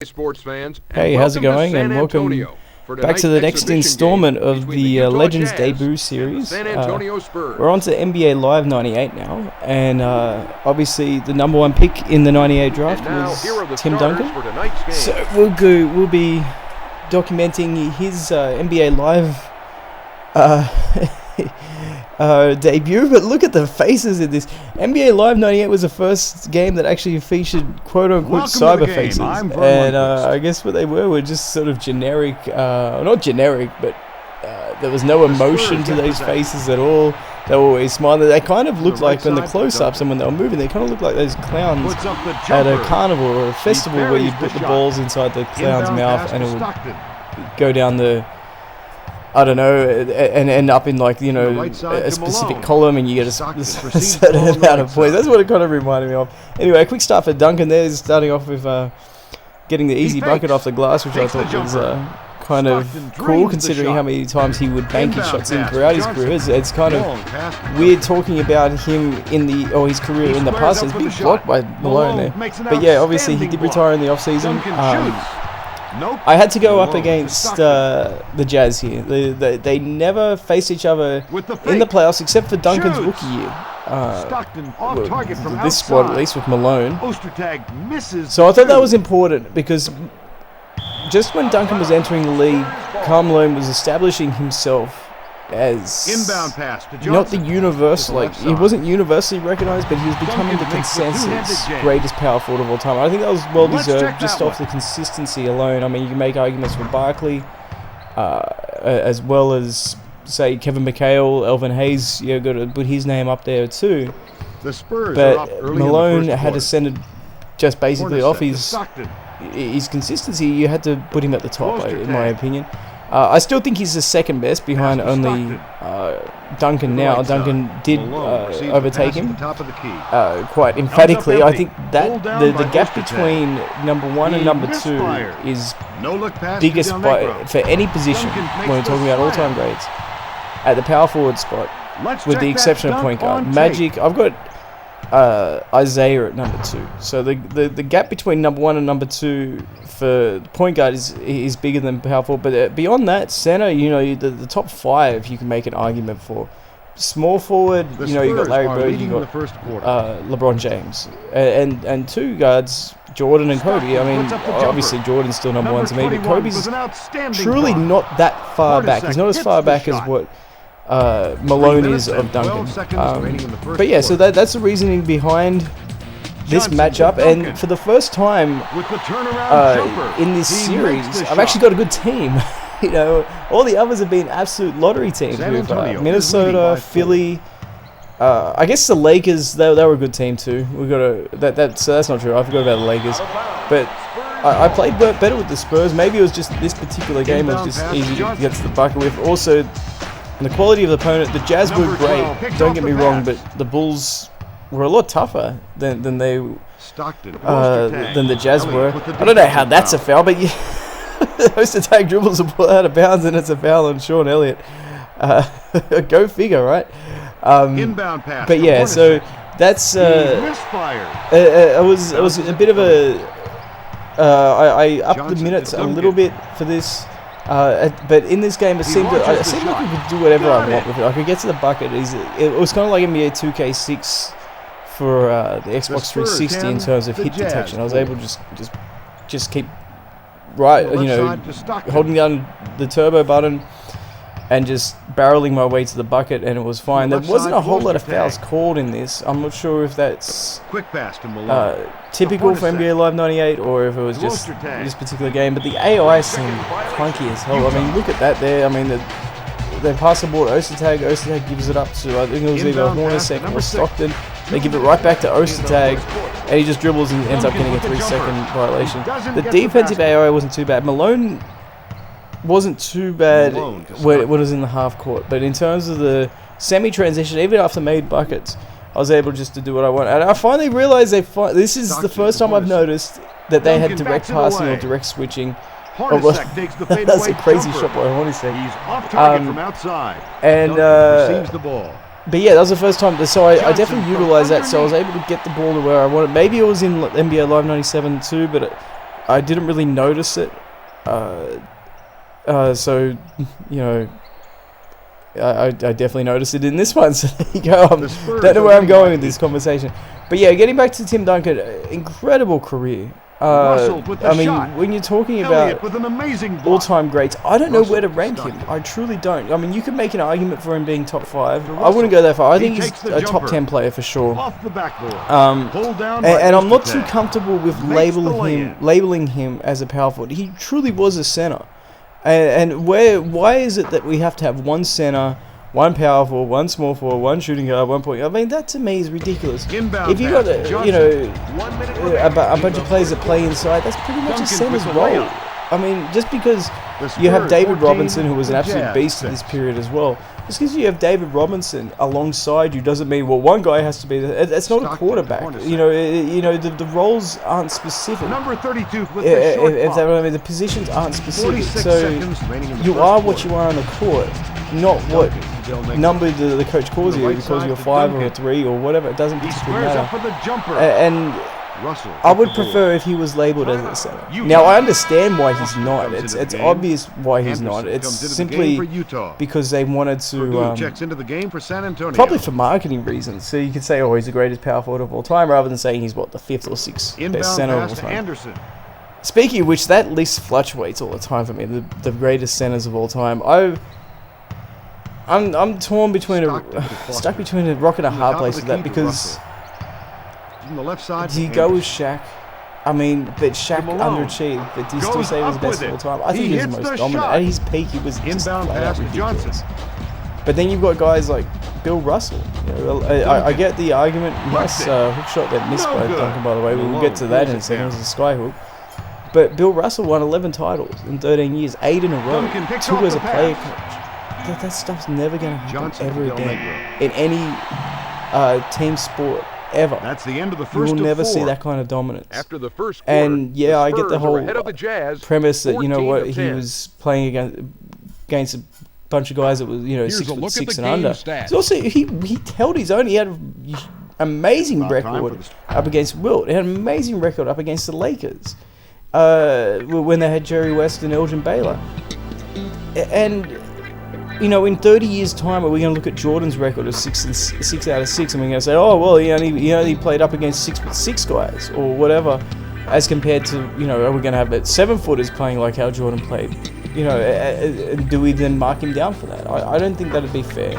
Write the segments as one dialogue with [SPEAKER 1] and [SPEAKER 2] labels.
[SPEAKER 1] sports fans.
[SPEAKER 2] Hey, how's it going? And welcome back to the next installment of the Legends debut series. We're on to NBA Live 98 now, and obviously the number one pick in the 98 draft was Tim Duncan. So we'll be documenting his NBA Live debut, but look at the faces in this. NBA Live 98 was the first game that actually featured quote-unquote cyber faces, and I guess what they were just sort of generic, not generic, but there was no emotion to those faces at all. They were always smiling. They kind of looked like, in the close-ups and when they were moving, they kind of looked like those clowns at a carnival or a festival where you put the balls inside the clown's mouth and it would go down the, I don't know, and end up in, like, you know, a specific column, and you get a certain amount of points. That's what it kind of reminded me of. Anyway, a quick start for Duncan there, starting off with getting the easy bucket off the glass, which I thought was kind of cool, considering how many times he would bank his shots in throughout his career. It's kind of weird talking about him in his career in the past. It's been blocked by Malone there. But yeah, obviously he did retire in the off-season. I had to go up against the Jazz here. They never faced each other in the playoffs except for Duncan's rookie year. This squad, at least with Malone. So I thought that was important because just when Duncan was entering the league, Karl Malone was establishing himself as not the universal, like he wasn't universally recognized, but he was becoming the consensus greatest power forward of all time. I think that was well deserved just off the consistency alone. I mean, you can make arguments for Barkley, as well as say Kevin McHale, Elvin Hayes. You've got to put his name up there too.
[SPEAKER 3] The Spurs
[SPEAKER 2] but Malone had ascended just basically off his consistency. You had to put him at the top, in my opinion. I still think he's the second best behind only Duncan now. Duncan did overtake him quite emphatically. I think that the gap between number one and number two is biggest for any position when we're talking about all-time grades at the power forward spot, with the exception of point guard. Magic, I've got Isaiah at number two. So the gap between number one and number two for point guard is bigger than power forward. But beyond that, center, you know, the top five you can make an argument for. Small forward, you know, you got Larry Bird, you got LeBron James, and two guards, Jordan and Kobe. I mean, obviously Jordan's still number one to me, but Kobe's truly not that far back. He's not as far back as what Malone is of Duncan. But yeah, so that's the reasoning behind this matchup, and for the first time in this series, I've actually got a good team. You know, all the others have been absolute lottery teams. With Minnesota, Philly. I guess the Lakers, they were a good team too. We got so that's not true. I forgot about the Lakers, but I played better with the Spurs. Maybe it was just this particular game was just easy to get to the bucket with. Also, the quality of the opponent. The Jazz were great. Don't get me wrong, but the Bulls were a lot tougher than the Jazz were. I don't know how that's a foul, but those attack dribbles are pulled out of bounds, and it's a foul on Sean Elliott. Go figure, right?
[SPEAKER 3] Inbound pass.
[SPEAKER 2] But yeah, so that's it was a bit of a I upped the minutes a little bit for this. But in this game, it seemed like I could do whatever I want with it. I could get to the bucket easily. It was kind of like NBA 2K6 for the Xbox 360 in terms of hit detection. I was able to just keep holding down the turbo button and just barreling my way to the bucket, and it was fine. There wasn't a whole lot of fouls called in this. I'm not sure if that's typical for NBA Live 98 or if it was just this particular game, but the AI seemed clunky as hell. I mean, look at that there. I mean, they pass the ball to Ostertag gives it up to, I think it was either Hornacek or Stockton. They give it right back to Ostertag, and he just dribbles and ends up getting a 3-second violation. The defensive AI wasn't too bad. Malone wasn't too bad when it was in the half court, but in terms of the semi-transition, even after made buckets, I was able just to do what I want. And I finally realized this is the first time I've noticed that they had direct passing or direct switching. That's a crazy shot by Hornacek.
[SPEAKER 3] He's off target from outside.
[SPEAKER 2] And
[SPEAKER 3] receives the ball.
[SPEAKER 2] But yeah, that was the first time. So I definitely utilized that. So I was able to get the ball to where I wanted. Maybe it was in NBA Live 97 too, but I didn't really notice it. So, you know, I definitely noticed it in this one. So there you go. I don't know where I'm going with this conversation. But yeah, getting back to Tim Duncan, incredible career. I mean, when you're talking about all-time greats, I don't know where to rank him. I truly don't. I mean, you could make an argument for him being top 5. I wouldn't go that far. I think he's a top 10 player for sure. And I'm not too comfortable with labeling him as a power forward. He truly was a center. And why is it that we have to have one center, one power forward, one small forward, one shooting guard, 1 point? I mean, that to me is ridiculous. If you got a bunch of players that play inside, that's pretty much a center's role. I mean, just because you have David Robinson, who was an absolute beast in this period as well, just because you have David Robinson alongside you doesn't mean, well, one guy has to be. It's not a quarterback. The roles aren't specific.
[SPEAKER 3] Number 32 with
[SPEAKER 2] the positions aren't specific. So you are what you are on the court, not what number the coach calls you because you're 5 or a 3 or whatever. It doesn't particularly matter. And I would prefer if he was labelled as a center. Now, I understand why he's not. It's obvious why he's not. It's simply because they wanted to, probably for marketing reasons. So you could say, oh, he's the greatest power forward of all time, rather than saying he's, what, the 5th or 6th best center of all time. Speaking of which, that list fluctuates all the time for me, the greatest centers of all time. I'm torn between stuck between a rock and a hard place with that, because
[SPEAKER 3] the left side,
[SPEAKER 2] do you go with Shaq? I mean, but Shaq underachieved, but do you still say he was the best of all time? I think he was the most dominant. At his peak, he was just flat out ridiculous. But then you've got guys like Bill Russell. I get the argument. Nice hook shot that missed by Duncan, by the way. We'll get to that in a second. It was a sky hook. But Bill Russell won 11 titles in 13 years, 8 in a row, 2 as a player coach. That stuff's never going to happen ever again in any team sport. Ever.
[SPEAKER 3] That's the end of the first.
[SPEAKER 2] You will never see that kind of dominance.
[SPEAKER 3] After the first quarter,
[SPEAKER 2] and yeah, I get the whole premise that, you know what, he
[SPEAKER 3] 10.
[SPEAKER 2] was playing against a bunch of guys that was, 6'6" and under. So also, he held his own. He had an amazing record up against Wilt. He had an amazing record up against the Lakers when they had Jerry West and Elgin Baylor. And in 30 years' time, are we going to look at Jordan's record of 6 out of 6, and we're going to say, oh, well, he only played up against 6'6" guys, or whatever, as compared to, are we going to have 7-footers playing like how Jordan played? Do we then mark him down for that? I don't think that'd be fair.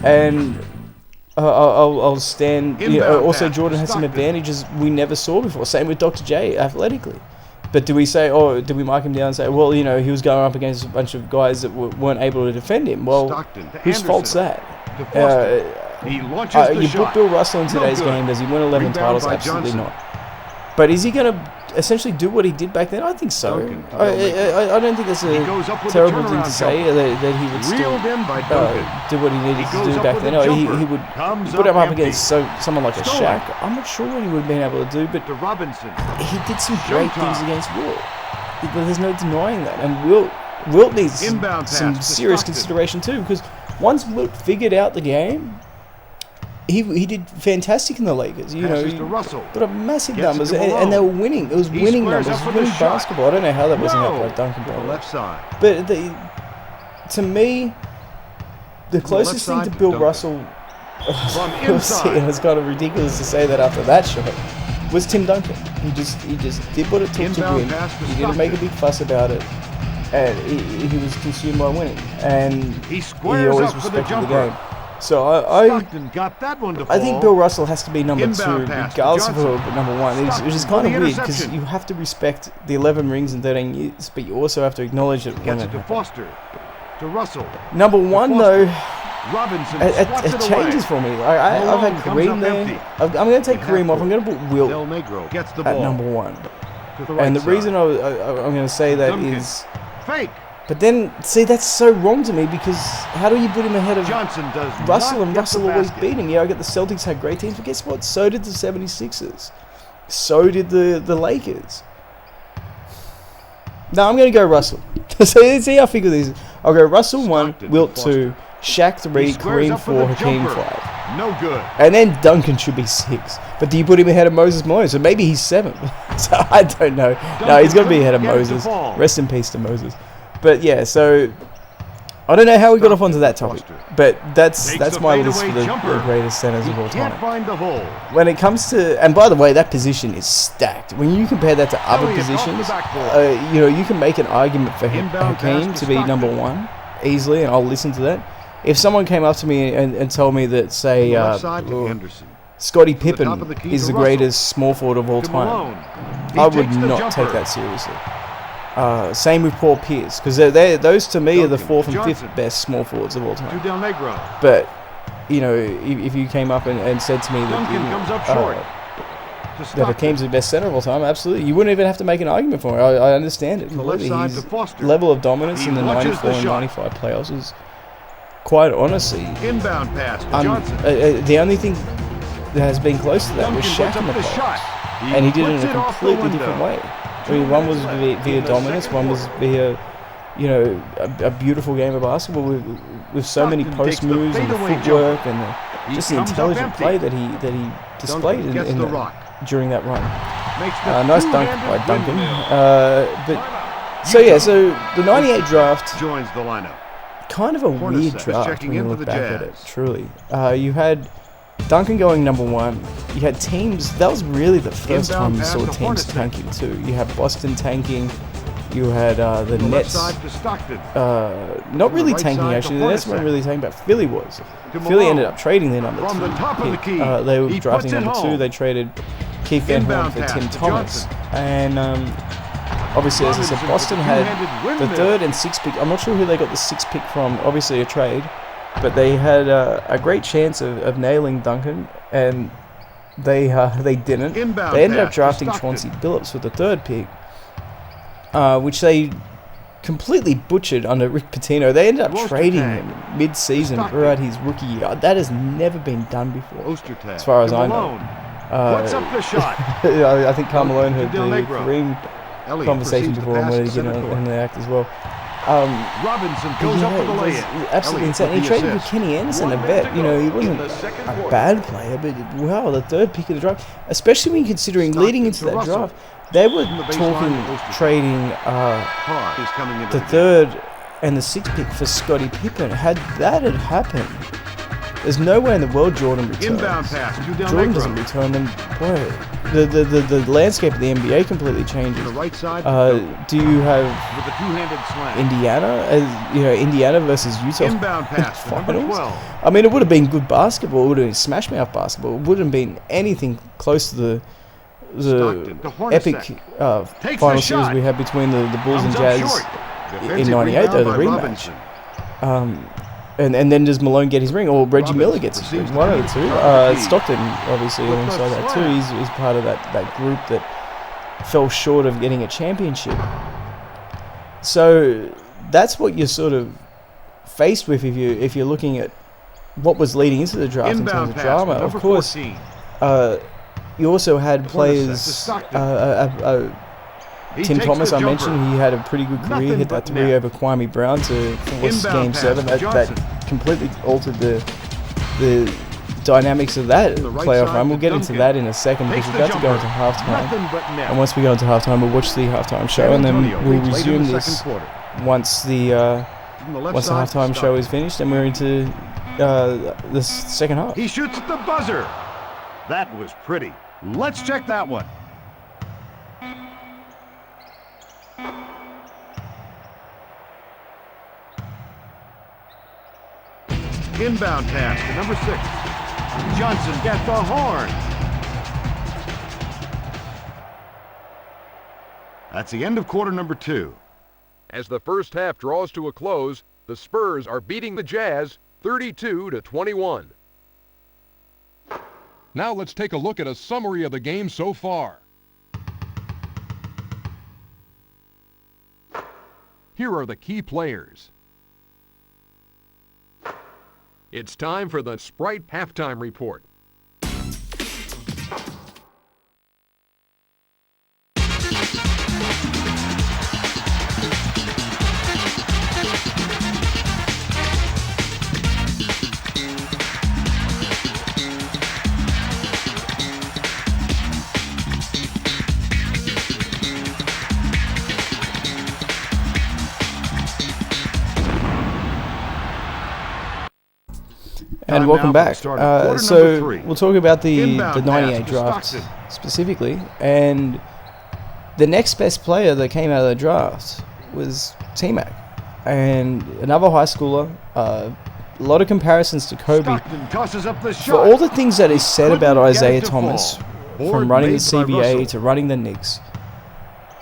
[SPEAKER 2] And I'll stand. Also, Jordan has some advantages we never saw before. Same with Dr. J, athletically. But do we say, do we mark him down and say, well, he was going up against a bunch of guys that weren't able to defend him? Well, whose fault's that? You put Bill Russell in today's game, does he win 11 titles? Absolutely not. But is he going to essentially do what he did back then? I think so. I don't think that's a terrible thing to say, that he would still do what he needed to do back then. He would put him up against someone like a Shaq. I'm not sure what he would have been able to do, but he did some great things against Wilt. There's no denying that. And Wilt needs some serious consideration too, because once Wilt figured out the game, he did fantastic in the Lakers. He put up massive numbers, and they were winning. It was winning numbers. It was winning basketball. I don't know how that wasn't helped by Duncan.
[SPEAKER 3] The left side.
[SPEAKER 2] But to me, the closest thing to Bill Russell, and it's kind of ridiculous to say that after that shot, was Tim Duncan. He just did what it took to win. He didn't make a big fuss about it, and he was consumed by winning. And he always respected the game. So I think Bill Russell has to be number 2, regardless of who number 1. Which is kind of weird, because you have to respect the 11 rings in 13 years, but you also have to acknowledge that when it happened. Number 1, though, it changes for me. I've had Kareem there. I'm going to take Kareem off. I'm going to put Wilt at number 1. And the reason I'm going to say that is... But then, see, that's so wrong to me, because how do you put him ahead of Russell? And Russell always beat him. I get the Celtics had great teams, but guess what? So did the 76ers. So did the Lakers. No, I'm going to go Russell. See how I figure these. I'll go Russell 1, Wilt 2, Shaq 3, Kareem 4, Hakeem 5.
[SPEAKER 3] No good.
[SPEAKER 2] And then Duncan should be 6. But do you put him ahead of Moses Malone? So maybe he's 7th. So I don't know. No, he's got to be ahead of Moses. Rest in peace to Moses. But yeah, so I don't know how we got off onto that topic. But that's my list for the greatest centers of all time. When it comes to, and by the way, that position is stacked. When you compare that to other positions, you can make an argument for Hakeem to be number 1 easily, and I'll listen to that. If someone came up to me and told me that, say, Scottie Pippen is the greatest small forward of all time, I would not take that seriously. Same with Paul Pierce, because those to me are the 4th and 5th best small forwards of all time. But if you came up and said to me that Hakeem's the best center of all time, absolutely, you wouldn't even have to make an argument for it. I understand it completely. His level of dominance in the 94 and 95 playoffs is, quite honestly,
[SPEAKER 3] inbound pass to Johnson.
[SPEAKER 2] The only thing that has been close to that was Shaq in the playoffs, and he did it in a completely different way. I mean, one was via dominance, one was via, a beautiful game of basketball with so many post moves and the footwork and just the intelligent play that he displayed during that run. Nice dunk by Duncan. So the '98 draft
[SPEAKER 3] joins the lineup.
[SPEAKER 2] Kind of a weird draft when you look back at it. Truly, you had Duncan going number 1. You had teams. That was really the first time you saw teams tanking too. You had Boston tanking. You had the Nets. Not really tanking actually. The Nets weren't really tanking, but Philly was. Philly ended up trading their number 2 pick. They were drafting number 2. They traded Keith Van Horn for Tim Thomas, and obviously, as I said, Boston had the 3rd and 6th pick. I'm not sure who they got the 6th pick from. Obviously, a trade. But they had a great chance of nailing Duncan, and they didn't. They ended up drafting Chauncey Billups with the 3rd pick, which they completely butchered under Rick Pitino. They ended up trading him mid-season throughout his rookie year. That has never been done before, as far as I know.
[SPEAKER 3] What's up the shot?
[SPEAKER 2] I think Karl Malone heard the Kareem conversation before and wanted to get in the act as well.
[SPEAKER 3] Robinson goes up for the lay-in.
[SPEAKER 2] Absolutely insane. He traded with Kenny Anderson, a vet. He wasn't a bad player, but wow, the 3rd pick of the draft, especially when considering leading into that draft, they were talking trading the 3rd and the 6th pick for Scottie Pippen. Had that happened, there's no way in the world Jordan returns. Jordan doesn't return, then boy, the landscape of the NBA completely changes. Do you have Indiana, Indiana versus Utah finals? I mean, it would have been good basketball. It would have been smash mouth basketball. It wouldn't have been anything close to the epic final series we had between the Bulls and Jazz in '98, though, the rematch. And then does Malone get his ring, or Reggie Miller gets his ring? One of the two. Stockton, obviously, alongside that too. He's part of that group that fell short of getting a championship. So that's what you're sort of faced with if you're looking at what was leading into the draft in terms of drama. Of course, you also had players. Tim Thomas, I mentioned, he had a pretty good career, hit that 3 over Kwame Brown to force Game 7. That completely altered the dynamics of that playoff run. We'll get into that in a second because we're about to go into halftime. And once we go into halftime, we'll watch the halftime show, and then we'll resume this once the halftime show is finished, and we're into the second half.
[SPEAKER 3] He shoots at the buzzer. That was pretty. Let's check that one. Inbound pass to number 6. Johnson gets the horn. That's the end of quarter number 2.
[SPEAKER 1] As the first half draws to a close, the Spurs are beating the Jazz 32-21. Now let's take a look at a summary of the game so far. Here are the key players. It's time for the Sprite Halftime Report.
[SPEAKER 2] And
[SPEAKER 3] Time
[SPEAKER 2] welcome
[SPEAKER 3] now for the
[SPEAKER 2] back.
[SPEAKER 3] start of quarter
[SPEAKER 2] So
[SPEAKER 3] number 3.
[SPEAKER 2] we'll talk about the
[SPEAKER 3] Inbound
[SPEAKER 2] 98
[SPEAKER 3] pass to
[SPEAKER 2] draft
[SPEAKER 3] Stockton.
[SPEAKER 2] specifically. And the next best player that came out of the draft was T-Mac. And another high schooler. A lot of comparisons to Kobe.
[SPEAKER 3] Stockton tosses up the
[SPEAKER 2] For
[SPEAKER 3] shot.
[SPEAKER 2] all the things that is said about
[SPEAKER 3] Couldn't get it
[SPEAKER 2] Isaiah
[SPEAKER 3] to
[SPEAKER 2] Thomas,
[SPEAKER 3] fall.
[SPEAKER 2] from
[SPEAKER 3] Board
[SPEAKER 2] running the
[SPEAKER 3] made by
[SPEAKER 2] CBA
[SPEAKER 3] Russell.
[SPEAKER 2] to running the Knicks,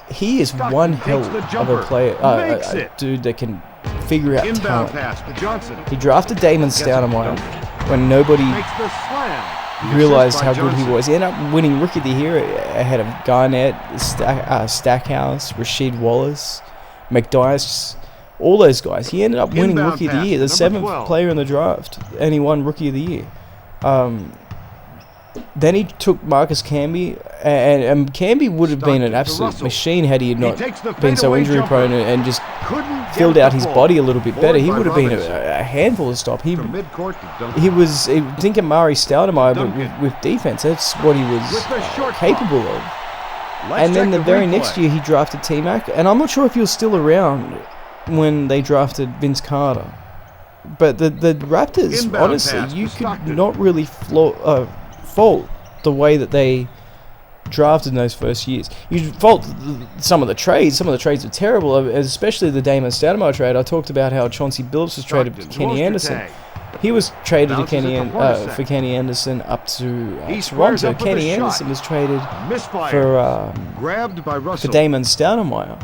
[SPEAKER 2] he is
[SPEAKER 3] Stockton
[SPEAKER 2] one
[SPEAKER 3] takes
[SPEAKER 2] hell
[SPEAKER 3] the
[SPEAKER 2] of a
[SPEAKER 3] jumper.
[SPEAKER 2] player,
[SPEAKER 3] Makes
[SPEAKER 2] a
[SPEAKER 3] it.
[SPEAKER 2] dude that can figure out
[SPEAKER 3] Inbound
[SPEAKER 2] talent.
[SPEAKER 3] pass to Johnson.
[SPEAKER 2] He drafted Damon
[SPEAKER 3] Gets it.
[SPEAKER 2] Stoudemire when nobody
[SPEAKER 3] Makes the slam.
[SPEAKER 2] realized
[SPEAKER 3] Assist
[SPEAKER 2] how
[SPEAKER 3] by
[SPEAKER 2] good he
[SPEAKER 3] Johnson.
[SPEAKER 2] was. He ended up winning Rookie of the Year ahead of Garnett, Stackhouse, Rasheed Wallace, McDyess, all those guys. He ended up winning
[SPEAKER 3] Inbound
[SPEAKER 2] Rookie of the
[SPEAKER 3] pass,
[SPEAKER 2] Year, the
[SPEAKER 3] number
[SPEAKER 2] 7th
[SPEAKER 3] 12.
[SPEAKER 2] player in the draft, and he won Rookie of the Year. Then he took Marcus Camby, and Camby would have been an
[SPEAKER 3] Stockton to
[SPEAKER 2] absolute
[SPEAKER 3] Russell.
[SPEAKER 2] machine had he
[SPEAKER 3] He
[SPEAKER 2] not
[SPEAKER 3] takes the
[SPEAKER 2] been so
[SPEAKER 3] fadeaway
[SPEAKER 2] injury
[SPEAKER 3] jumper.
[SPEAKER 2] prone and just
[SPEAKER 3] Couldn't get
[SPEAKER 2] filled
[SPEAKER 3] it
[SPEAKER 2] out
[SPEAKER 3] to
[SPEAKER 2] his
[SPEAKER 3] fall.
[SPEAKER 2] body a little bit better.
[SPEAKER 3] Board
[SPEAKER 2] He
[SPEAKER 3] by
[SPEAKER 2] would have been
[SPEAKER 3] Robinson.
[SPEAKER 2] a handful to stop.
[SPEAKER 3] From midcourt to Duncan.
[SPEAKER 2] He was, think Amari Stoudemire, but
[SPEAKER 3] Duncan.
[SPEAKER 2] with defense. That's what he was
[SPEAKER 3] With the short
[SPEAKER 2] capable of.
[SPEAKER 3] Let's
[SPEAKER 2] And then
[SPEAKER 3] check
[SPEAKER 2] the very
[SPEAKER 3] replay.
[SPEAKER 2] next year, he drafted T-Mac. And I'm not sure if he was still around when they drafted Vince Carter. But the Raptors,
[SPEAKER 3] Inbound
[SPEAKER 2] honestly,
[SPEAKER 3] pass to
[SPEAKER 2] you could
[SPEAKER 3] Stockton.
[SPEAKER 2] not really fault the way that they drafted in those first years. You fault some of the trades. Some of the trades were terrible, especially the Damon Stoudemire trade. I talked about how Chauncey Billups was traded to
[SPEAKER 3] Stockton's
[SPEAKER 2] Kenny
[SPEAKER 3] roster
[SPEAKER 2] Anderson.
[SPEAKER 3] tag.
[SPEAKER 2] He was traded to
[SPEAKER 3] Bounces it to Hornacek.
[SPEAKER 2] for Kenny Anderson up to
[SPEAKER 3] He squares
[SPEAKER 2] Toronto.
[SPEAKER 3] up with
[SPEAKER 2] Kenny
[SPEAKER 3] a
[SPEAKER 2] Anderson
[SPEAKER 3] shot.
[SPEAKER 2] was traded
[SPEAKER 3] Misfire.
[SPEAKER 2] for
[SPEAKER 3] Grabbed by Russell.
[SPEAKER 2] Damon Stoudemire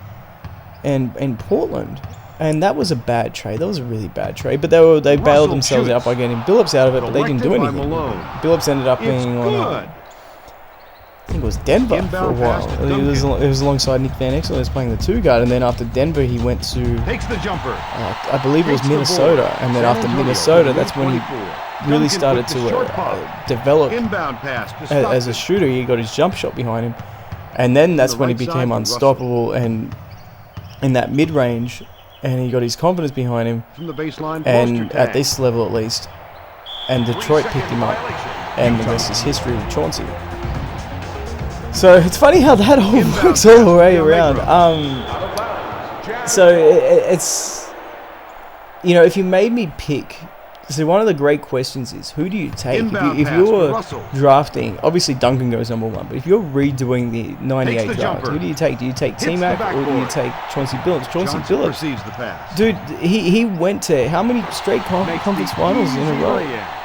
[SPEAKER 2] in Portland. And that was a bad trade. That was a really bad trade. But they
[SPEAKER 3] Russell
[SPEAKER 2] bailed themselves
[SPEAKER 3] shoots.
[SPEAKER 2] out by getting Billups out of it, but they didn't do
[SPEAKER 3] Collected by
[SPEAKER 2] anything.
[SPEAKER 3] Malone.
[SPEAKER 2] Billups ended up
[SPEAKER 3] It's
[SPEAKER 2] being on,
[SPEAKER 3] good.
[SPEAKER 2] I think it was Denver for a
[SPEAKER 3] Inbound
[SPEAKER 2] while.
[SPEAKER 3] pass to
[SPEAKER 2] It was,
[SPEAKER 3] Duncan.
[SPEAKER 2] it was alongside Nick Van Exel. He was playing the 2 guard, and then after Denver, he went to,
[SPEAKER 3] Takes the jumper.
[SPEAKER 2] I believe it was
[SPEAKER 3] Takes the
[SPEAKER 2] Minnesota.
[SPEAKER 3] board.
[SPEAKER 2] And then
[SPEAKER 3] San
[SPEAKER 2] after
[SPEAKER 3] Antonio,
[SPEAKER 2] Minnesota, that's when he
[SPEAKER 3] 24.
[SPEAKER 2] really
[SPEAKER 3] Duncan
[SPEAKER 2] started
[SPEAKER 3] with the
[SPEAKER 2] to
[SPEAKER 3] short pop.
[SPEAKER 2] develop
[SPEAKER 3] Inbound pass to
[SPEAKER 2] as a
[SPEAKER 3] Stockton.
[SPEAKER 2] shooter. He got his jump shot behind him, and then that's
[SPEAKER 3] the
[SPEAKER 2] when he
[SPEAKER 3] right side
[SPEAKER 2] became
[SPEAKER 3] to
[SPEAKER 2] unstoppable and in that mid range, and he got his confidence behind him.
[SPEAKER 3] From the baseline,
[SPEAKER 2] And
[SPEAKER 3] poster
[SPEAKER 2] at
[SPEAKER 3] tag.
[SPEAKER 2] this level, at least, and Detroit picked him up, and the rest is history with Chauncey. So it's funny how that all
[SPEAKER 3] Inbound
[SPEAKER 2] works all the
[SPEAKER 3] pass
[SPEAKER 2] way
[SPEAKER 3] to
[SPEAKER 2] around.
[SPEAKER 3] Allegro.
[SPEAKER 2] So it's, you know, if you made me pick, so one of the great questions is, who do you take?
[SPEAKER 3] Inbound
[SPEAKER 2] If
[SPEAKER 3] pass to
[SPEAKER 2] you're
[SPEAKER 3] Russell.
[SPEAKER 2] drafting, obviously Duncan goes number 1, but if you're redoing the 98
[SPEAKER 3] Takes the
[SPEAKER 2] draft,
[SPEAKER 3] jumper.
[SPEAKER 2] who do you take? Do you take
[SPEAKER 3] Hits the
[SPEAKER 2] T-Mac or do you
[SPEAKER 3] backboard.
[SPEAKER 2] take Chauncey Billups? Chauncey
[SPEAKER 3] Johnson
[SPEAKER 2] Billups.
[SPEAKER 3] receives the pass.
[SPEAKER 2] Dude, he went to how many straight
[SPEAKER 3] Makes
[SPEAKER 2] conference
[SPEAKER 3] the
[SPEAKER 2] finals in a
[SPEAKER 3] easy
[SPEAKER 2] row?
[SPEAKER 3] layup.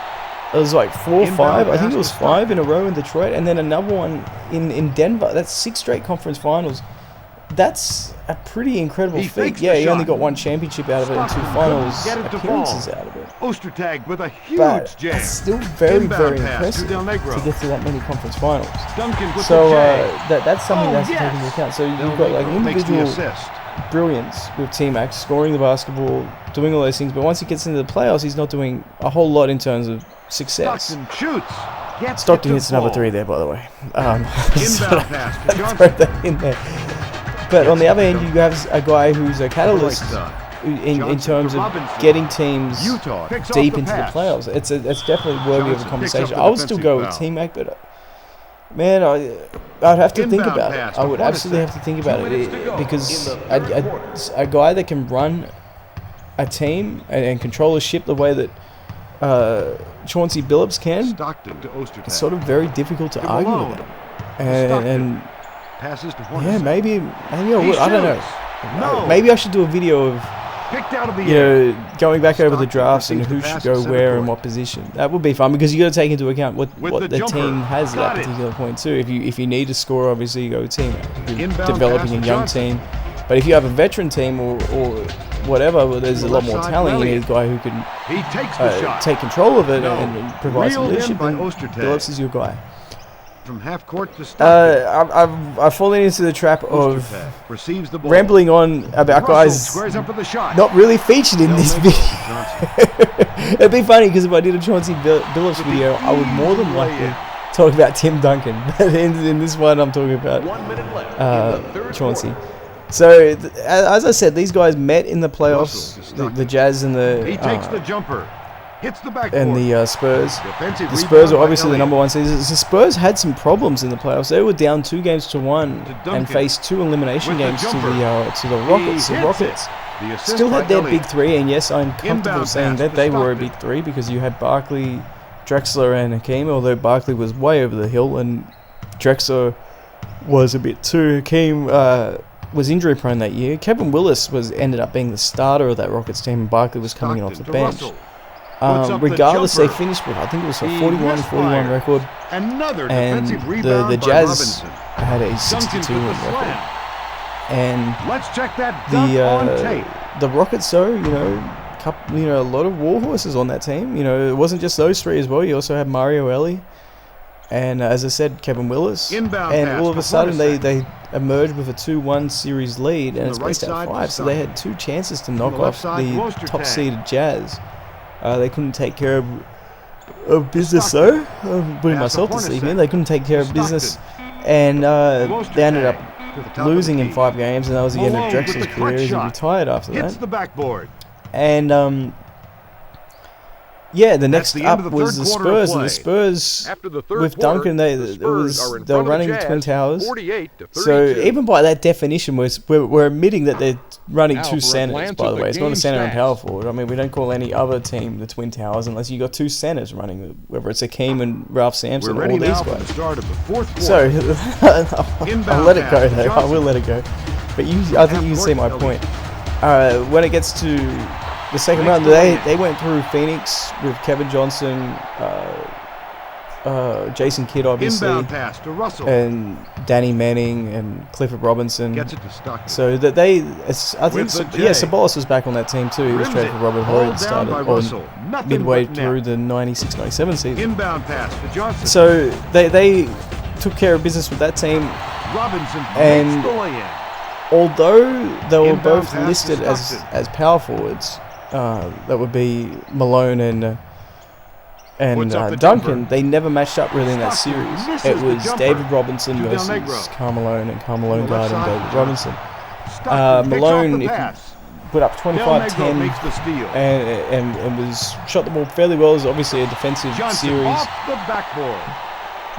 [SPEAKER 2] It was like 4 or
[SPEAKER 3] Inbound
[SPEAKER 2] 5. I
[SPEAKER 3] pass
[SPEAKER 2] think it
[SPEAKER 3] to
[SPEAKER 2] was 5 in a row in Detroit, and then another one in Denver. That's 6 straight conference finals. That's a pretty incredible
[SPEAKER 3] He
[SPEAKER 2] feat.
[SPEAKER 3] fakes
[SPEAKER 2] Yeah,
[SPEAKER 3] the
[SPEAKER 2] he only
[SPEAKER 3] shot.
[SPEAKER 2] got 1 championship out of it and 2
[SPEAKER 3] Stockton
[SPEAKER 2] finals
[SPEAKER 3] couldn't get it to
[SPEAKER 2] appearances
[SPEAKER 3] fall.
[SPEAKER 2] out of it.
[SPEAKER 3] Ostertag with a huge
[SPEAKER 2] But
[SPEAKER 3] jam.
[SPEAKER 2] that's still very,
[SPEAKER 3] Inbound
[SPEAKER 2] very
[SPEAKER 3] pass to
[SPEAKER 2] impressive
[SPEAKER 3] Del Negro.
[SPEAKER 2] to get to that many conference finals.
[SPEAKER 3] Duncan with
[SPEAKER 2] So
[SPEAKER 3] the jam.
[SPEAKER 2] that's something
[SPEAKER 3] Oh,
[SPEAKER 2] that's
[SPEAKER 3] yes.
[SPEAKER 2] to take into account. So
[SPEAKER 3] Del
[SPEAKER 2] you've got like
[SPEAKER 3] Negro makes the
[SPEAKER 2] individual
[SPEAKER 3] assist.
[SPEAKER 2] brilliance with T-Mac, scoring the basketball, doing all those things. But once he gets into the playoffs, he's not doing a whole lot in terms of success.
[SPEAKER 3] Stockton shoots. Gets
[SPEAKER 2] Stockton
[SPEAKER 3] it to
[SPEAKER 2] hits another
[SPEAKER 3] fall.
[SPEAKER 2] 3 there, by the way. So
[SPEAKER 3] Inbound pass to
[SPEAKER 2] throw
[SPEAKER 3] Johnson.
[SPEAKER 2] that in there. But on the other hand, you have a guy who's a catalyst
[SPEAKER 3] Right side.
[SPEAKER 2] in
[SPEAKER 3] Johnson
[SPEAKER 2] terms
[SPEAKER 3] to
[SPEAKER 2] of
[SPEAKER 3] Robinson.
[SPEAKER 2] getting teams
[SPEAKER 3] Utah picks off
[SPEAKER 2] deep
[SPEAKER 3] the
[SPEAKER 2] into the
[SPEAKER 3] pass.
[SPEAKER 2] playoffs. It's definitely worthy of
[SPEAKER 3] Johnson
[SPEAKER 2] a
[SPEAKER 3] picks
[SPEAKER 2] conversation.
[SPEAKER 3] up the
[SPEAKER 2] I would still go with
[SPEAKER 3] defensive foul.
[SPEAKER 2] T-Mac, but man, I'd have to think
[SPEAKER 3] Inbound
[SPEAKER 2] about
[SPEAKER 3] pass
[SPEAKER 2] it. I
[SPEAKER 3] to
[SPEAKER 2] would absolutely
[SPEAKER 3] Hornacek.
[SPEAKER 2] have to think about
[SPEAKER 1] 2 minutes to
[SPEAKER 2] it
[SPEAKER 1] go
[SPEAKER 2] because
[SPEAKER 1] in the third quarter.
[SPEAKER 2] a guy that can run a team and control a ship the way that Chauncey Billups can,
[SPEAKER 3] Stockton to Ostertag.
[SPEAKER 2] it's sort of very difficult to argue
[SPEAKER 3] Malone.
[SPEAKER 2] with it.
[SPEAKER 3] Stockton.
[SPEAKER 2] And
[SPEAKER 3] Passes to Hornacek.
[SPEAKER 2] yeah, maybe I would. I don't know.
[SPEAKER 3] No.
[SPEAKER 2] Maybe I should do a video of
[SPEAKER 3] Picked out of the
[SPEAKER 2] you
[SPEAKER 3] air.
[SPEAKER 2] know going back over the
[SPEAKER 3] Stockton
[SPEAKER 2] drafts and
[SPEAKER 3] receives
[SPEAKER 2] who
[SPEAKER 3] the
[SPEAKER 2] should
[SPEAKER 3] pass
[SPEAKER 2] go
[SPEAKER 3] at center
[SPEAKER 2] where
[SPEAKER 3] court.
[SPEAKER 2] and what position. That would be fun because you got to take into account what
[SPEAKER 3] With
[SPEAKER 2] the
[SPEAKER 3] the jumper.
[SPEAKER 2] team has at
[SPEAKER 3] Got
[SPEAKER 2] that
[SPEAKER 3] it.
[SPEAKER 2] particular point too. If you need a scorer, obviously you go with team. If you're
[SPEAKER 3] Inbound
[SPEAKER 2] developing
[SPEAKER 3] pass
[SPEAKER 2] a
[SPEAKER 3] to
[SPEAKER 2] young
[SPEAKER 3] Johnson.
[SPEAKER 2] team, but if you have a veteran team or whatever, well, there's a lot
[SPEAKER 3] Left
[SPEAKER 2] more
[SPEAKER 3] side
[SPEAKER 2] talent. You need a
[SPEAKER 3] Elliott.
[SPEAKER 2] guy who can
[SPEAKER 3] He takes the shot.
[SPEAKER 2] take control of it
[SPEAKER 3] No.
[SPEAKER 2] and provide some
[SPEAKER 3] Reeled in
[SPEAKER 2] leadership.
[SPEAKER 3] by
[SPEAKER 2] And
[SPEAKER 3] Ostertag.
[SPEAKER 2] Billups is your guy.
[SPEAKER 3] From half court to Stockton.
[SPEAKER 2] I've fallen into the trap of
[SPEAKER 3] Ostertag receives the ball.
[SPEAKER 2] rambling on about
[SPEAKER 3] Russell
[SPEAKER 2] guys
[SPEAKER 3] squares up with the shot.
[SPEAKER 2] not really featured in
[SPEAKER 3] Del
[SPEAKER 2] this
[SPEAKER 3] Negro
[SPEAKER 2] video.
[SPEAKER 3] Johnson.
[SPEAKER 2] It'd be funny because if I did a Chauncey Billups video, I would more than likely talk about Tim Duncan. But in this one, I'm talking about
[SPEAKER 1] 1 minute left in the third
[SPEAKER 2] Chauncey.
[SPEAKER 1] quarter.
[SPEAKER 2] So, as I said, these guys met in the playoffs,
[SPEAKER 3] Russell to Stockton.
[SPEAKER 2] the Jazz and
[SPEAKER 3] He takes the
[SPEAKER 2] the
[SPEAKER 3] jumper. Hits the backboard.
[SPEAKER 2] and the Spurs.
[SPEAKER 3] Defensive
[SPEAKER 2] The Spurs
[SPEAKER 3] rebound
[SPEAKER 2] are
[SPEAKER 3] by
[SPEAKER 2] obviously the
[SPEAKER 3] Elliott.
[SPEAKER 2] number 1 seed. The Spurs had some problems in the playoffs. They were down 2 games to 1
[SPEAKER 3] Duncan.
[SPEAKER 2] and faced 2 elimination
[SPEAKER 3] With the
[SPEAKER 2] games to
[SPEAKER 3] jumper.
[SPEAKER 2] the Rockets.
[SPEAKER 3] He
[SPEAKER 2] The
[SPEAKER 3] hits
[SPEAKER 2] Rockets
[SPEAKER 3] The assist
[SPEAKER 2] still
[SPEAKER 3] by
[SPEAKER 2] had their
[SPEAKER 3] Elliott.
[SPEAKER 2] big three, and yes, I'm comfortable
[SPEAKER 3] Inbound
[SPEAKER 2] saying
[SPEAKER 3] pass
[SPEAKER 2] that
[SPEAKER 3] to
[SPEAKER 2] they were a
[SPEAKER 3] Stockton.
[SPEAKER 2] big three because you had Barkley, Drexler, and Hakeem, although Barkley was way over the hill and Drexler was a bit too. Hakeem was injury prone that year. Kevin Willis ended up being the starter of that Rockets team, and Barkley was coming in off the
[SPEAKER 3] Stockton to
[SPEAKER 2] bench.
[SPEAKER 3] Russell. Puts up the
[SPEAKER 2] Regardless, they
[SPEAKER 3] jumper.
[SPEAKER 2] finished with, I think it was a
[SPEAKER 3] He
[SPEAKER 2] 41-41
[SPEAKER 3] misfired.
[SPEAKER 2] record,
[SPEAKER 3] Another
[SPEAKER 2] and
[SPEAKER 3] defensive rebound
[SPEAKER 2] the
[SPEAKER 3] by
[SPEAKER 2] Jazz
[SPEAKER 3] Robinson.
[SPEAKER 2] had a
[SPEAKER 3] Duncan
[SPEAKER 2] 62
[SPEAKER 3] with
[SPEAKER 2] win
[SPEAKER 3] the
[SPEAKER 2] record.
[SPEAKER 3] slam.
[SPEAKER 2] And
[SPEAKER 3] Let's check that dunk on tape.
[SPEAKER 2] the Rockets, though, a lot of war horses on that team. It wasn't just those three as well. You also had Mario Elie, and as I said, Kevin Willis.
[SPEAKER 3] Inbound
[SPEAKER 2] And
[SPEAKER 3] pass
[SPEAKER 2] all of
[SPEAKER 3] to
[SPEAKER 2] a sudden,
[SPEAKER 3] Hornacek.
[SPEAKER 2] they emerged with a 2-1 series lead, and
[SPEAKER 3] From
[SPEAKER 2] it's
[SPEAKER 3] the right
[SPEAKER 2] based out
[SPEAKER 3] side
[SPEAKER 2] of
[SPEAKER 3] to
[SPEAKER 2] 5. So they
[SPEAKER 3] Stockton.
[SPEAKER 2] had 2 chances to knock
[SPEAKER 3] the left
[SPEAKER 2] off
[SPEAKER 3] side,
[SPEAKER 2] the
[SPEAKER 3] Worcester
[SPEAKER 2] top-seeded Jazz. They couldn't take care of business, though. I'm putting
[SPEAKER 3] Pass to
[SPEAKER 2] myself to sleep
[SPEAKER 3] Hornacek.
[SPEAKER 2] here. They couldn't take care of business, and they ended up losing in 5 games, and that was the end of
[SPEAKER 3] Malone with
[SPEAKER 2] Drexler's
[SPEAKER 3] the
[SPEAKER 2] career.
[SPEAKER 3] clutch
[SPEAKER 2] He
[SPEAKER 3] shot.
[SPEAKER 2] retired after
[SPEAKER 3] Hits
[SPEAKER 2] that.
[SPEAKER 3] the backboard.
[SPEAKER 2] And the
[SPEAKER 3] That's
[SPEAKER 2] next
[SPEAKER 3] the end
[SPEAKER 2] up
[SPEAKER 3] of the
[SPEAKER 2] was
[SPEAKER 3] third
[SPEAKER 2] the
[SPEAKER 3] quarter of
[SPEAKER 2] Spurs, and the
[SPEAKER 3] play.
[SPEAKER 2] Spurs
[SPEAKER 1] After the third
[SPEAKER 2] with
[SPEAKER 1] quarter,
[SPEAKER 2] Duncan,
[SPEAKER 1] the Spurs are in
[SPEAKER 2] they were
[SPEAKER 1] front of the
[SPEAKER 2] running
[SPEAKER 1] Jazz,
[SPEAKER 2] Twin Towers.
[SPEAKER 1] 48-32.
[SPEAKER 2] So even by that definition, we're admitting that they're running
[SPEAKER 1] Now
[SPEAKER 2] 2
[SPEAKER 1] for a
[SPEAKER 2] centers.
[SPEAKER 1] glance
[SPEAKER 2] By
[SPEAKER 1] at
[SPEAKER 2] the
[SPEAKER 1] the
[SPEAKER 2] way, it's not a
[SPEAKER 1] game
[SPEAKER 2] center and
[SPEAKER 1] stats.
[SPEAKER 2] power forward. I mean, we don't call any other team the Twin Towers unless you got 2 centers running, whether it's Hakeem and Ralph
[SPEAKER 3] We're
[SPEAKER 2] Sampson or
[SPEAKER 3] ready
[SPEAKER 2] all these
[SPEAKER 3] now for the
[SPEAKER 2] guys.
[SPEAKER 3] start of the fourth quarter.
[SPEAKER 2] So I'll
[SPEAKER 3] Inbound
[SPEAKER 2] let it
[SPEAKER 3] pass
[SPEAKER 2] go
[SPEAKER 3] to
[SPEAKER 2] though. I
[SPEAKER 3] Johnson.
[SPEAKER 2] will let it go. But I think you can see my point. When it gets to the second
[SPEAKER 3] Next
[SPEAKER 2] round,
[SPEAKER 3] play.
[SPEAKER 2] they went through Phoenix with Kevin Johnson, Jason Kidd, obviously,
[SPEAKER 3] Inbound pass to Russell.
[SPEAKER 2] and Danny Manning and Clifford Robinson.
[SPEAKER 3] Gets it to Stockton.
[SPEAKER 2] So that I think,
[SPEAKER 3] With the J.
[SPEAKER 2] Sabonis was back on that team too. He was
[SPEAKER 3] Rims
[SPEAKER 2] traded
[SPEAKER 3] it.
[SPEAKER 2] for Robert
[SPEAKER 3] All
[SPEAKER 2] Horry and
[SPEAKER 3] down
[SPEAKER 2] started
[SPEAKER 3] by
[SPEAKER 2] on
[SPEAKER 3] Russell. Nothing
[SPEAKER 2] midway
[SPEAKER 3] but net.
[SPEAKER 2] through the 96-97 season.
[SPEAKER 3] Inbound pass to Johnson.
[SPEAKER 2] So they took care of business with that team.
[SPEAKER 3] Robinson
[SPEAKER 2] and-
[SPEAKER 3] makes the lay-in.
[SPEAKER 2] Although they were
[SPEAKER 3] Inbound
[SPEAKER 2] both
[SPEAKER 3] pass to
[SPEAKER 2] listed
[SPEAKER 3] Stockton.
[SPEAKER 2] as power forwards, that would be Malone and
[SPEAKER 3] Puts up the
[SPEAKER 2] Duncan,
[SPEAKER 3] jumper.
[SPEAKER 2] they never matched up really in that
[SPEAKER 3] Stockton
[SPEAKER 2] series.
[SPEAKER 3] misses
[SPEAKER 2] It
[SPEAKER 3] the
[SPEAKER 2] was
[SPEAKER 3] jumper.
[SPEAKER 2] David Robinson
[SPEAKER 3] To Del
[SPEAKER 2] versus
[SPEAKER 3] Negro.
[SPEAKER 2] Karl Malone, and Karl Malone
[SPEAKER 3] On the left
[SPEAKER 2] guarding
[SPEAKER 3] side,
[SPEAKER 2] David
[SPEAKER 3] Johnson.
[SPEAKER 2] Robinson.
[SPEAKER 3] Stockton picks
[SPEAKER 2] Malone,
[SPEAKER 3] off the
[SPEAKER 2] if you
[SPEAKER 3] pass.
[SPEAKER 2] Put up
[SPEAKER 3] Del Negro
[SPEAKER 2] 25-10
[SPEAKER 3] makes the steal.
[SPEAKER 2] and shot the ball fairly well. It was obviously a defensive
[SPEAKER 3] Johnson
[SPEAKER 2] series.
[SPEAKER 3] off the backboard.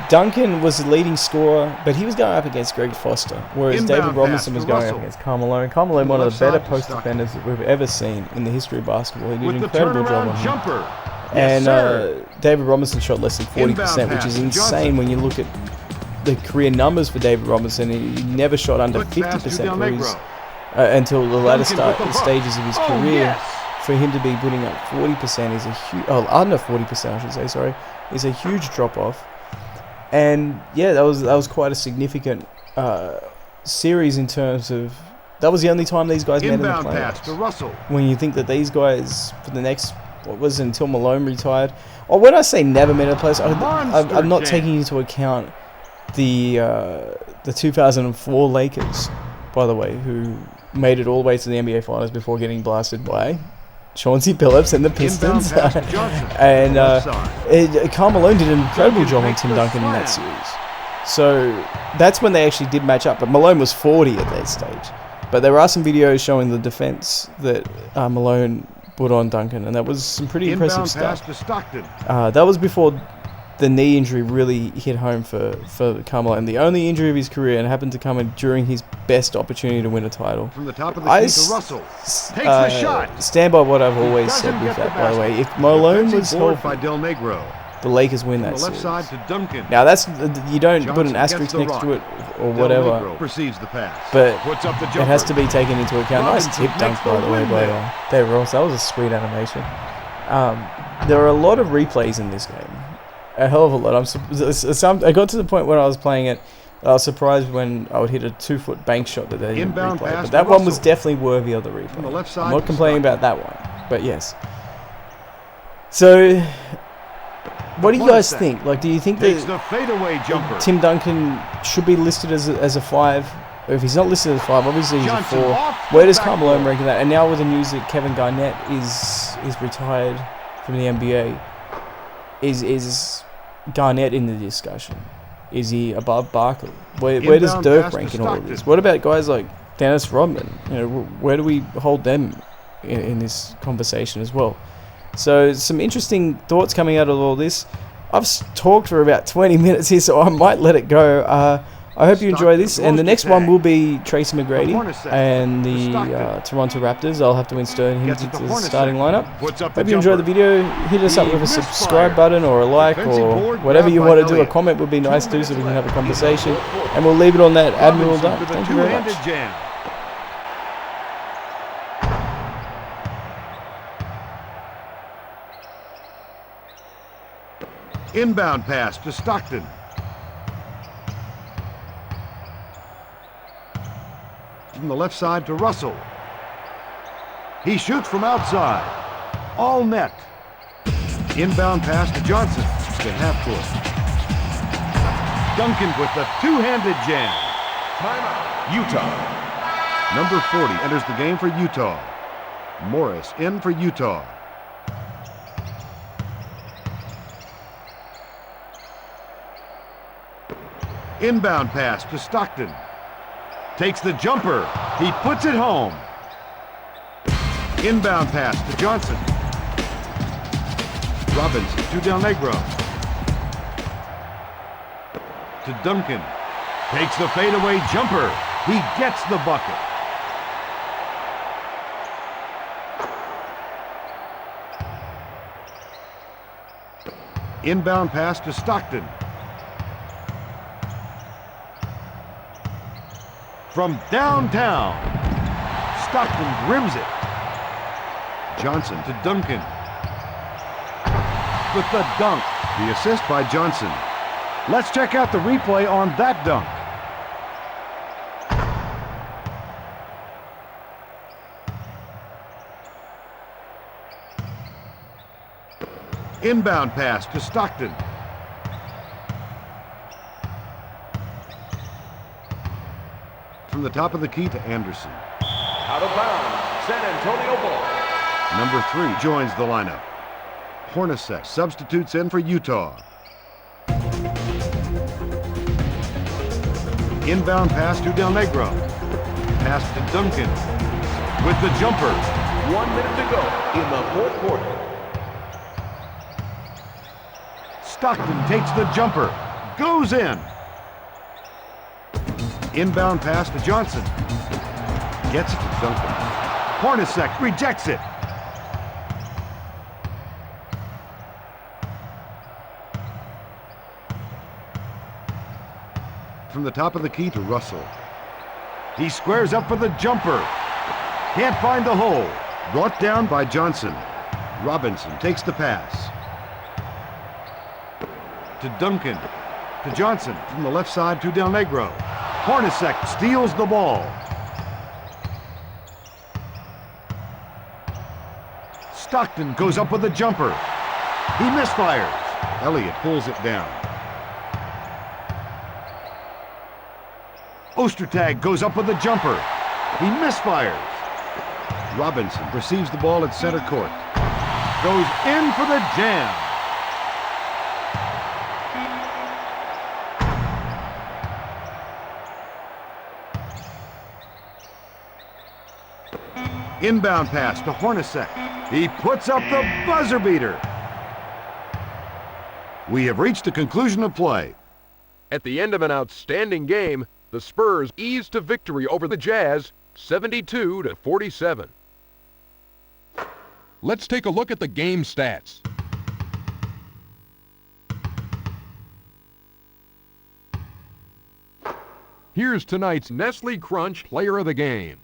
[SPEAKER 2] Duncan was the leading scorer, but he was going up against Greg Foster, whereas
[SPEAKER 3] Inbound
[SPEAKER 2] David Robinson
[SPEAKER 3] pass
[SPEAKER 2] was
[SPEAKER 3] to
[SPEAKER 2] going
[SPEAKER 3] Russell.
[SPEAKER 2] up against Karl Malone. Karl Malone, one of
[SPEAKER 3] left
[SPEAKER 2] the better
[SPEAKER 3] side to
[SPEAKER 2] post
[SPEAKER 3] Stockton.
[SPEAKER 2] defenders that we've ever seen in the history of basketball. He did
[SPEAKER 3] With
[SPEAKER 2] an
[SPEAKER 3] the
[SPEAKER 2] incredible job
[SPEAKER 3] turnaround
[SPEAKER 2] on him.
[SPEAKER 3] jumper.
[SPEAKER 2] And
[SPEAKER 3] Yes, sir.
[SPEAKER 2] David Robinson shot less than 40%,
[SPEAKER 3] Inbound
[SPEAKER 2] which
[SPEAKER 3] pass
[SPEAKER 2] is
[SPEAKER 3] to
[SPEAKER 2] insane
[SPEAKER 3] Johnson.
[SPEAKER 2] when you look at the career numbers for David Robinson. He never shot under
[SPEAKER 3] Quick pass to
[SPEAKER 2] 50%
[SPEAKER 3] Del
[SPEAKER 2] for his,
[SPEAKER 3] Negro.
[SPEAKER 2] until the latter
[SPEAKER 3] Duncan with the hook.
[SPEAKER 2] stages of his
[SPEAKER 3] Oh,
[SPEAKER 2] career.
[SPEAKER 3] yes.
[SPEAKER 2] For him to be putting up 40% is a huge, under 40% I should say, sorry, is a huge drop off. And yeah, that was quite a significant series in terms of that was the only time these guys met in the
[SPEAKER 3] Inbound pass
[SPEAKER 2] playoffs.
[SPEAKER 3] to Russell.
[SPEAKER 2] When you think that these guys for the next until Malone retired, or when I say never met in the playoffs, I'm not
[SPEAKER 3] Monster
[SPEAKER 2] taking into account the 2004 Lakers, by the way, who made it all the way to the NBA Finals before getting blasted by Chauncey Billups and the Pistons.
[SPEAKER 3] Inbound pass to Johnson.
[SPEAKER 2] And
[SPEAKER 3] Left side.
[SPEAKER 2] Karl Malone did an incredible
[SPEAKER 3] Duncan
[SPEAKER 2] job on
[SPEAKER 3] makes
[SPEAKER 2] Tim
[SPEAKER 3] the
[SPEAKER 2] Duncan in that
[SPEAKER 3] slam.
[SPEAKER 2] series. So that's when they actually did match up. But Malone was 40 at that stage. But there are some videos showing the defense that Malone put on Duncan, and that was some pretty impressive
[SPEAKER 3] Inbound pass
[SPEAKER 2] stuff.
[SPEAKER 3] to Stockton.
[SPEAKER 2] That was before the knee injury really hit home for Karl Malone. The only injury of his career, and it happened to come in during his best opportunity to win a title.
[SPEAKER 3] From the top of the
[SPEAKER 2] I
[SPEAKER 3] key to Russell. Takes the
[SPEAKER 2] uh,
[SPEAKER 3] shot.
[SPEAKER 2] stand by what I've always
[SPEAKER 3] Doesn't
[SPEAKER 2] said with
[SPEAKER 3] get
[SPEAKER 2] that,
[SPEAKER 3] the
[SPEAKER 2] by the way.
[SPEAKER 3] basket.
[SPEAKER 2] If Malone
[SPEAKER 3] Defensive
[SPEAKER 2] was
[SPEAKER 3] board
[SPEAKER 2] healthy,
[SPEAKER 3] by Del Negro.
[SPEAKER 2] the Lakers win
[SPEAKER 3] From
[SPEAKER 2] that
[SPEAKER 3] the left
[SPEAKER 2] series.
[SPEAKER 3] side to Duncan.
[SPEAKER 2] Now that's you don't put an
[SPEAKER 3] Johnson
[SPEAKER 2] asterisk
[SPEAKER 3] gets the
[SPEAKER 2] next
[SPEAKER 3] rock.
[SPEAKER 2] to it or
[SPEAKER 3] Del
[SPEAKER 2] whatever,
[SPEAKER 3] Negro receives the pass.
[SPEAKER 2] but
[SPEAKER 3] Puts up the
[SPEAKER 2] it
[SPEAKER 3] jumper.
[SPEAKER 2] has to be taken into account. Nice
[SPEAKER 3] Robinson
[SPEAKER 2] tip dunk,
[SPEAKER 3] makes
[SPEAKER 2] by
[SPEAKER 3] the
[SPEAKER 2] the way, by
[SPEAKER 3] windmill.
[SPEAKER 2] Dave Ross. That was a sweet animation. There are a lot of replays in this game. A hell of a lot. I got to the point where I was playing it. I was surprised when I would hit a 2-foot bank shot that they didn't
[SPEAKER 3] Inbound
[SPEAKER 2] replay.
[SPEAKER 3] pass
[SPEAKER 2] But
[SPEAKER 3] to
[SPEAKER 2] that one was
[SPEAKER 3] Russell.
[SPEAKER 2] definitely worthy of the replay.
[SPEAKER 3] From the left
[SPEAKER 2] I'm
[SPEAKER 3] side
[SPEAKER 2] not
[SPEAKER 3] to
[SPEAKER 2] complaining
[SPEAKER 3] Stockton.
[SPEAKER 2] about that one, but yes. So, what do you guys
[SPEAKER 3] Hornacek
[SPEAKER 2] think? Like, do you think
[SPEAKER 3] Takes
[SPEAKER 2] that
[SPEAKER 3] the fadeaway jumper.
[SPEAKER 2] Tim Duncan should be listed as a 5? Or if he's not listed as a 5, obviously he's
[SPEAKER 3] Johnson
[SPEAKER 2] a 4.
[SPEAKER 3] off
[SPEAKER 2] Where
[SPEAKER 3] the
[SPEAKER 2] does Karl Malone
[SPEAKER 3] backboard.
[SPEAKER 2] rank in that? And now with the news that Kevin Garnett is retired from the NBA, is Garnett in the discussion? Is he above Barkley? Where does
[SPEAKER 3] Inbound
[SPEAKER 2] Dirk
[SPEAKER 3] pass to
[SPEAKER 2] rank in all of
[SPEAKER 3] Stockton.
[SPEAKER 2] this? What about guys like Dennis Rodman? Where do we hold them in this conversation as well? So some interesting thoughts coming out of all this. I've talked for about 20 minutes here, so I might let it go. I hope you enjoy this, and the next one
[SPEAKER 3] tag.
[SPEAKER 2] will be Tracy McGrady
[SPEAKER 3] Hornacek.
[SPEAKER 2] and the
[SPEAKER 3] Stockton.
[SPEAKER 2] Toronto Raptors. I'll have to insert him
[SPEAKER 3] Gets it
[SPEAKER 2] into
[SPEAKER 3] to
[SPEAKER 2] the
[SPEAKER 3] Hornacek.
[SPEAKER 2] starting lineup.
[SPEAKER 3] Puts up the
[SPEAKER 2] Hope you enjoyed the
[SPEAKER 3] jumper.
[SPEAKER 2] video. Hit us up
[SPEAKER 3] He
[SPEAKER 2] with a
[SPEAKER 3] misfired.
[SPEAKER 2] subscribe button or a like
[SPEAKER 3] Defensive
[SPEAKER 2] or
[SPEAKER 3] board
[SPEAKER 2] whatever
[SPEAKER 3] grabbed
[SPEAKER 2] you
[SPEAKER 3] by
[SPEAKER 2] want to do. A
[SPEAKER 3] Elliott.
[SPEAKER 2] comment would be
[SPEAKER 3] 2
[SPEAKER 2] nice too,
[SPEAKER 3] minutes
[SPEAKER 2] so we can
[SPEAKER 3] left
[SPEAKER 2] have a
[SPEAKER 3] in the
[SPEAKER 2] conversation.
[SPEAKER 3] fourth quarter.
[SPEAKER 2] And we'll leave it on that. Admiral
[SPEAKER 3] Robinson
[SPEAKER 2] done.
[SPEAKER 3] for the
[SPEAKER 2] Thank you very
[SPEAKER 3] two-handed
[SPEAKER 2] much.
[SPEAKER 3] jam. Inbound pass to Stockton. From the left side to Russell. He shoots from outside. All net. Inbound pass to Johnson to half court. Duncan with the two-handed jam.
[SPEAKER 1] Timeout.
[SPEAKER 3] Utah. Number 40 enters the game for Utah. Morris in for Utah. Inbound pass to Stockton. Takes the jumper. He puts it home. Inbound pass to Johnson. Robinson to Del Negro. To Duncan. Takes the fadeaway jumper. He gets the bucket. Inbound pass to Stockton. From downtown, Stockton rims it. Johnson to Duncan. With the dunk. The assist by Johnson. Let's check out the replay on that dunk. Inbound pass to Stockton. From the top of the key to Anderson.
[SPEAKER 1] Out of bounds. San Antonio ball.
[SPEAKER 3] Number 3 joins the lineup. Hornacek substitutes in for Utah. Inbound pass to Del Negro. Pass to Duncan. With the jumper.
[SPEAKER 1] 1 minute to go in the fourth quarter.
[SPEAKER 3] Stockton takes the jumper. Goes in. Inbound pass to Johnson. Gets it to Duncan. Hornacek rejects it. From the top of the key to Russell. He squares up for the jumper. Can't find the hole. Brought down by Johnson. Robinson takes the pass. To Duncan. To Johnson. From the left side to Del Negro. Hornacek steals the ball. Stockton goes up with a jumper. He misfires. Elliott pulls it down. Ostertag goes up with a jumper. He misfires. Robinson receives the ball at center court. Goes in for the jam. Inbound pass to Hornacek. He puts up the buzzer beater. We have reached the conclusion of play.
[SPEAKER 1] At the end of an outstanding game, the Spurs eased to victory over the Jazz, 72-47. Let's take a look at the game stats. Here's tonight's Nestle Crunch Player of the Game.